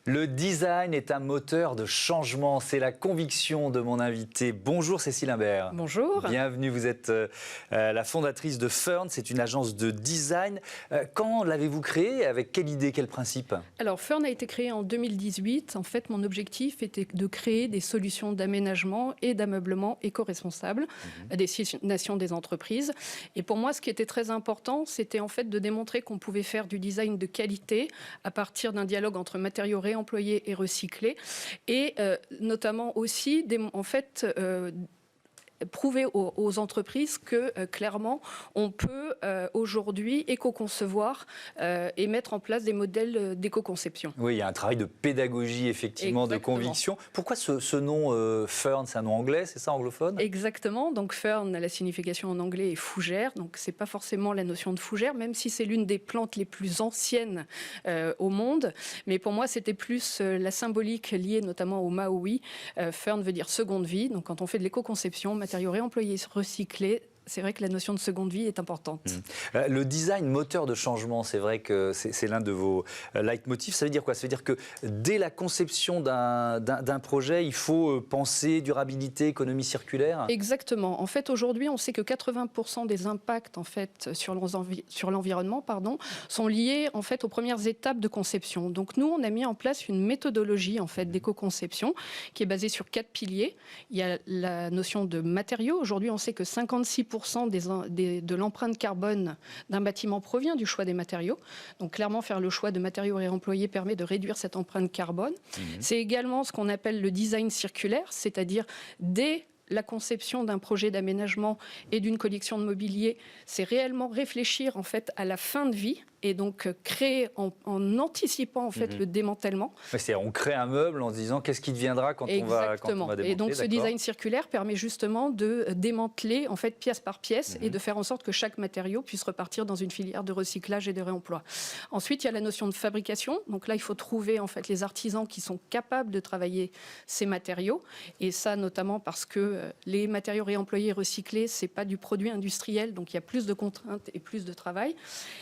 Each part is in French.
Le design est un moteur de changement, c'est la conviction de mon invité. Bonjour Cécile Imbert. Bonjour. Bienvenue, vous êtes la fondatrice de Fern, c'est une agence de design. Quand l'avez-vous créée? Avec quelle idée, quel principe? Alors Fern a été créé en 2018. En fait, mon objectif était de créer des solutions d'aménagement et d'ameublement éco-responsables à destination des entreprises. Et pour moi, ce qui était très important, c'était en fait de démontrer qu'on pouvait faire du design de qualité à partir d'un dialogue entre matériaux réemployés et recyclés, et notamment aussi prouver aux entreprises que clairement on peut aujourd'hui éco-concevoir et mettre en place des modèles d'éco-conception. Oui, il y a un travail de pédagogie, effectivement, Exactement. de conviction. Pourquoi ce nom Fern, c'est un nom anglais, c'est ça, anglophone? Exactement, donc Fern, la signification en anglais est fougère, donc c'est pas forcément la notion de fougère, même si c'est l'une des plantes les plus anciennes au monde, mais pour moi c'était plus la symbolique liée notamment au Maui. Fern veut dire seconde vie, donc quand on fait de l'éco-conception, matériaux réemployés, recyclés, c'est vrai que la notion de seconde vie est importante. Le design moteur de changement, c'est vrai que c'est l'un de vos leitmotifs. Ça veut dire quoi? Ça veut dire que dès la conception d'un projet, il faut penser durabilité, économie circulaire? Exactement. En fait, aujourd'hui, on sait que 80% des impacts en fait, sur l'environnement sont liés en fait, aux premières étapes de conception. Donc nous, on a mis en place une méthodologie en fait, d'éco-conception qui est basée sur 4 piliers. Il y a la notion de matériaux. Aujourd'hui, on sait que 56% de l'empreinte carbone d'un bâtiment provient du choix des matériaux. Donc clairement, faire le choix de matériaux réemployés permet de réduire cette empreinte carbone. C'est également ce qu'on appelle le design circulaire, c'est-à-dire dès la conception d'un projet d'aménagement et d'une collection de mobilier, c'est réellement réfléchir en fait à la fin de vie et donc créer en anticipant en fait le démantèlement. C'est-à-dire on crée un meuble en se disant qu'est-ce qui deviendra quand on va démonter. Et donc ce design circulaire permet justement de démanteler en fait pièce par pièce et de faire en sorte que chaque matériau puisse repartir dans une filière de recyclage et de réemploi. Ensuite, il y a la notion de fabrication. Donc là, il faut trouver en fait les artisans qui sont capables de travailler ces matériaux, et ça notamment parce que les matériaux réemployés et recyclés, c'est pas du produit industriel, donc il y a plus de contraintes et plus de travail.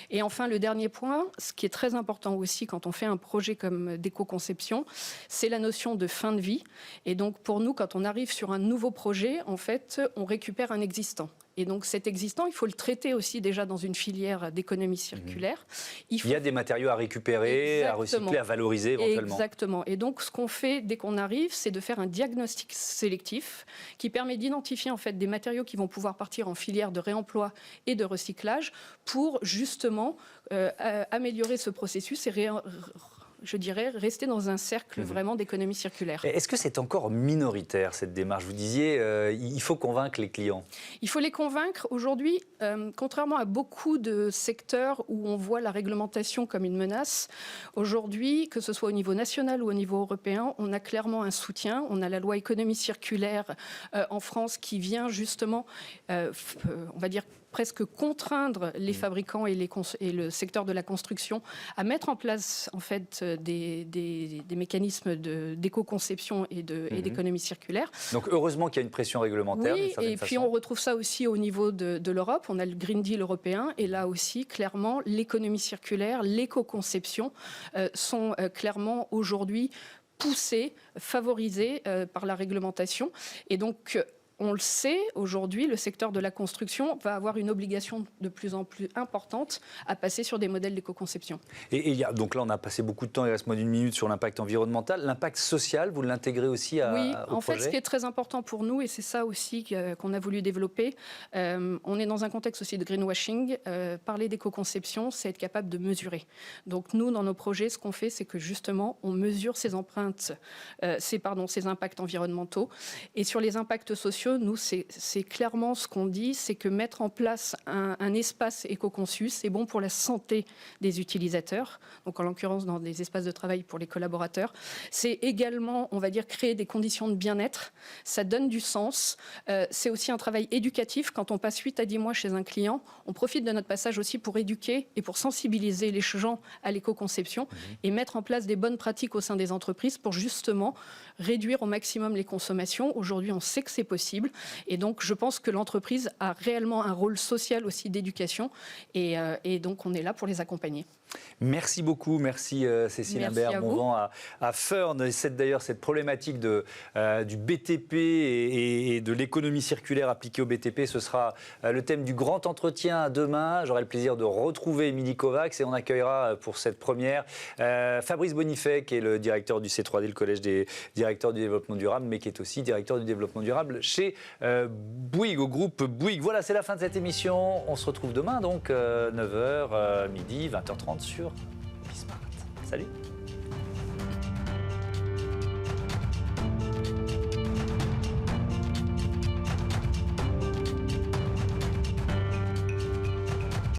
Et enfin, le dernier point, ce qui est très important aussi quand on fait un projet comme d'éco-conception, c'est la notion de fin de vie. Et donc pour nous, quand on arrive sur un nouveau projet, en fait, on récupère un existant. Et donc cet existant, il faut le traiter aussi déjà dans une filière d'économie circulaire. Il y a des matériaux à récupérer, à recycler, à valoriser éventuellement. Exactement. Et donc ce qu'on fait dès qu'on arrive, c'est de faire un diagnostic sélectif qui permet d'identifier en fait des matériaux qui vont pouvoir partir en filière de réemploi et de recyclage pour justement améliorer ce processus et je dirais, rester dans un cercle vraiment d'économie circulaire. Est-ce que c'est encore minoritaire, cette démarche? Vous disiez, il faut convaincre les clients. Il faut les convaincre. Aujourd'hui, contrairement à beaucoup de secteurs où on voit la réglementation comme une menace, aujourd'hui, que ce soit au niveau national ou au niveau européen, on a clairement un soutien. On a la loi économie circulaire en France qui vient justement, on va dire, presque contraindre les fabricants et le secteur de la construction à mettre en place en fait des mécanismes d'éco-conception et d'économie circulaire. Donc heureusement qu'il y a une pression réglementaire. Oui, et puis on retrouve ça aussi au niveau de l'Europe. On a le Green Deal européen et là aussi, clairement, l'économie circulaire, l'éco-conception sont clairement aujourd'hui poussées, favorisées par la réglementation. Et donc, on le sait, aujourd'hui, le secteur de la construction va avoir une obligation de plus en plus importante à passer sur des modèles d'éco-conception. Donc là, on a passé beaucoup de temps, il reste moins d'une minute, sur l'impact environnemental. L'impact social, vous l'intégrez aussi au projet? Oui, en fait, ce qui est très important pour nous, et c'est ça aussi qu'on a voulu développer, on est dans un contexte aussi de greenwashing. Parler d'éco-conception, c'est être capable de mesurer. Donc nous, dans nos projets, ce qu'on fait, c'est que justement, on mesure ces empreintes, ces impacts environnementaux. Et sur les impacts sociaux, nous, c'est clairement ce qu'on dit, c'est que mettre en place un espace éco-conçu, c'est bon pour la santé des utilisateurs, donc en l'occurrence dans des espaces de travail pour les collaborateurs. C'est également, on va dire, créer des conditions de bien-être. Ça donne du sens. C'est aussi un travail éducatif. Quand on passe 8 à 10 mois chez un client, on profite de notre passage aussi pour éduquer et pour sensibiliser les gens à l'éco-conception et mettre en place des bonnes pratiques au sein des entreprises pour justement réduire au maximum les consommations. Aujourd'hui, on sait que c'est possible. possible. Et donc, je pense que l'entreprise a réellement un rôle social aussi d'éducation. Et donc, on est là pour les accompagner. Merci beaucoup, merci Cécile Imbert. Bon vent à Furnes. D'ailleurs, cette problématique du BTP et de l'économie circulaire appliquée au BTP, ce sera le thème du grand entretien demain. J'aurai le plaisir de retrouver Émilie Kovacs et on accueillera pour cette première Fabrice Bonifay, qui est le directeur du C3D, le Collège des directeurs du développement durable, mais qui est aussi directeur du développement durable chez Bouygues, au groupe Bouygues. Voilà, c'est la fin de cette émission. On se retrouve demain, donc 9h, midi, 20h30 sur Bismart. Salut.